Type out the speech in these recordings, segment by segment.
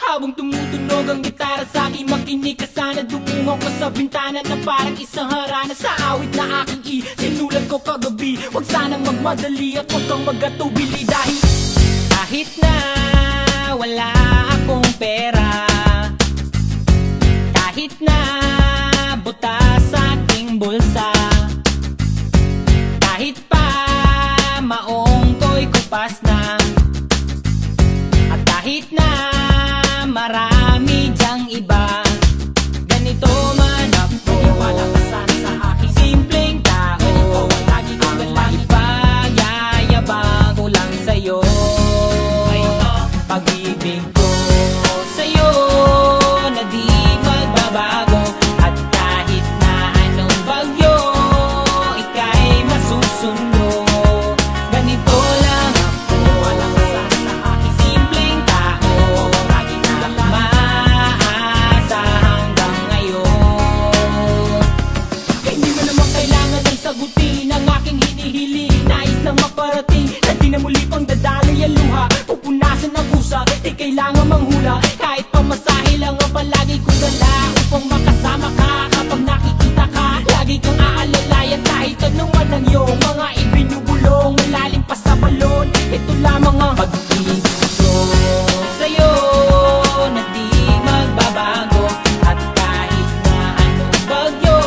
Habang tumutunog ang gitara sa aking makinig ka sana, dumungaw ko sa bintana na parang isang harana. Sa awit na aking sinulat ko kagabi, huwag sanang magmadali at huwag kang magatubili. Dahil kahit na wala akong pera, kahit na butas sa aking bulsa, kahit pa maong ko'y kupas na, at kahit na marami dyang iba, ganito man ako. Wala ka sana sa aking simpleng tao. Ikaw ang lagi kong galangin, pagyayabang ko lang sa'yo. Pag-ibig ko sa'yo na di magbabago, at kahit na anong bagyo ika'y masusundo. Ganito lang ako. Wala ka sana sa aking simpleng tao. Lagi na maasa hanggang ngayon. Kaya hindi mo naman kailangan ay sagutin ang aking hinihiling. Nais lang maparating na di na muli pang dadaloy ang luha, pupunasan ang pusa, di kailangan manghula. Kahit pamasahe lang ang palagi kong dala upang makasama ka. Kapag nakikita ka, lagi kang aalalayan. Kahit anuman ang iyong mga ibinubulong, malalim pa sa balon, ito lamang ang pag-ibig ko sa'yo na di magbabago. At kahit na anong bagyo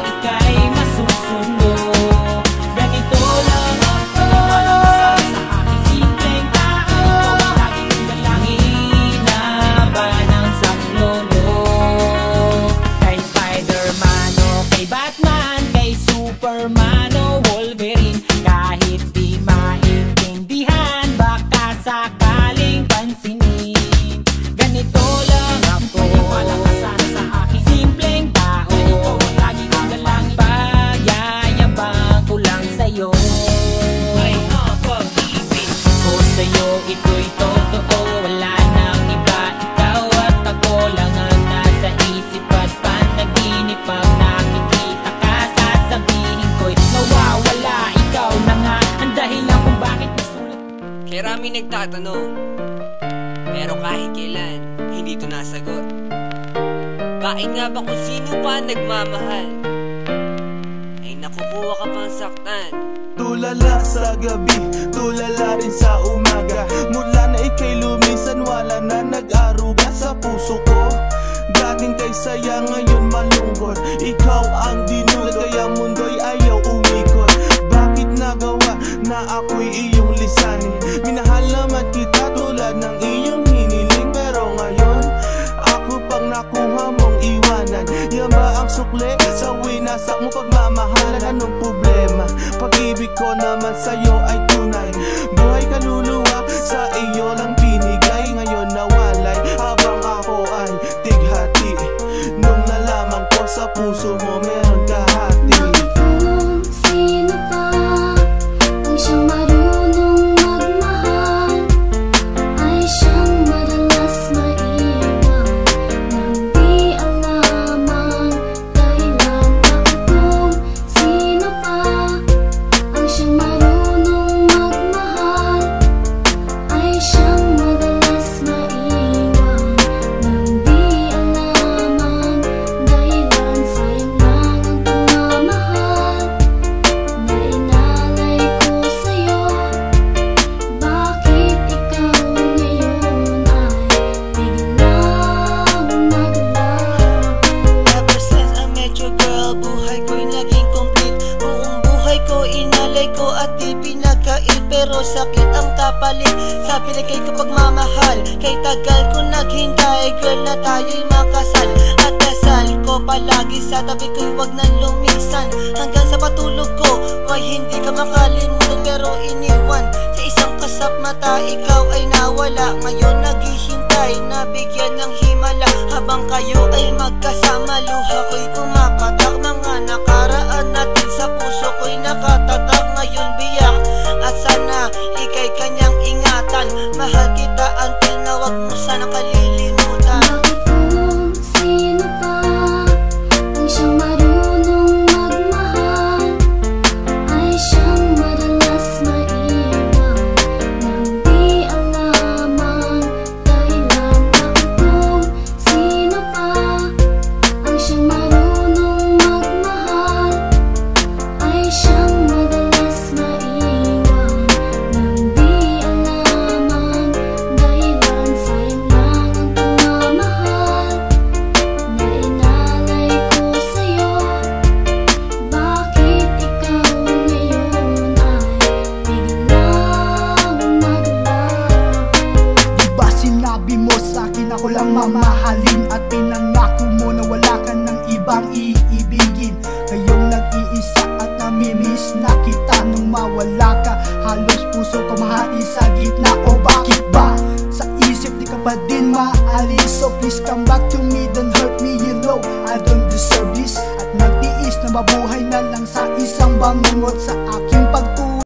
ika'y masusundo. Ganito lang ako. Wala ka sana sa aking simpleng tao. Ikaw ang lagi kong dalangin, laban ng saklolo. Kay Spider-Man o kay Batman, kay Superman o Wolverine, kahit di maintindihan, baka sakaling pansinin. Ganito lang ako. Wala ka sana sa aking simpleng tao. Ikaw ang lagi kong dalangin, pagyayabang ko lang sa'yo. Ay, pag-ibig ko sa'yo, ito'y totoo. Wala nang iba, ikaw at ako lang ang nasa isip at panaginip. Pag nakikita ka, sasabihin ko'y nawawala. Ikaw na nga ang dahilan kung bakit nasulat. Kaya rami nagtatanong, pero kahit kailan, hindi ito nasagot. Bakit nga ba kung sino pa nagmamahal ay nakukuha ka pang saktan? Tulala sa gabi, tulala rin sa umaga. Mula na ika'y lumisan, wala na nag-aruga sa puso ko. Dating kay saya, ngayon malungkot. Ikaw ang dinulot, kaya mundo'y ayaw umikot. Bakit nagawa na ako'y iyong lisanin? Minahal naman kita tulad ng iyong hiniling, pero ngayon ako pang nakuha mong iwanan. Yan ba ang sukle sa winasak mo pagmamahalan? Anong problema? Pag-ibig ko naman sa'yo ay tunay. Buhay kaluluwa sa iyo lang binigay. Ngayon nawalay habang ako ay tighati. Nung nalaman ko sa puso mo meron kahati. Kung sino pa ang siyang marunong magmahal, ay siyang madalas maiwan nang di alam ang dahilan. Kung sino pa ang siyang marunong magmahal, ay siyang madalas maiwan nang di alam ang dahilan. Sayang lang ang pagmamahal na inalay ko sa'yo. Bakit ikaw ngayon ay biglang naglaho? Ever since I met you, girl, buhay ko'y naging complete. Buong buhay ko inalay ko at di pinagkait, pero sakit ang kapalit sa pinagkay ko pagmamahal. Kay tagal ko naghintay, girl, na tayo'y makasal. At dasal ko palagi sa tabi ko'y wag nang lumisan. Hanggang sa patulog ko, why hindi ka makalimutan, pero iniwan sa isang kasap mata. Ikaw ay nawala, ngayon naghihintay na bigyan ng himala. Habang kayo ay magkasama, luha ko'y pumapatak. Mga nakaraan natin sa puso ko'y nakatatak. Ngayon biyak at sana ika'y kanyang ingatan. Mahal kita until na wag mo sana kalilimutan. Bakit kung sino pa ang siyang marunong magmahal, ay siyang madalas maiwan nang di alam ang dahilan? lang mamahalin. At pinangako mo na wala ka ng ibang iibigin. Ngayong nag-iisa at namimiss na kita. Nung mawala ka, halos puso ko mahati sa gitna. O bakit ba? Sa isip di ka pa din maalis. So please come back to me, don't hurt me, you know I don't deserve this. At nagtiis na mabuhay na lang sa isang bangungot. Sa aking pagtulong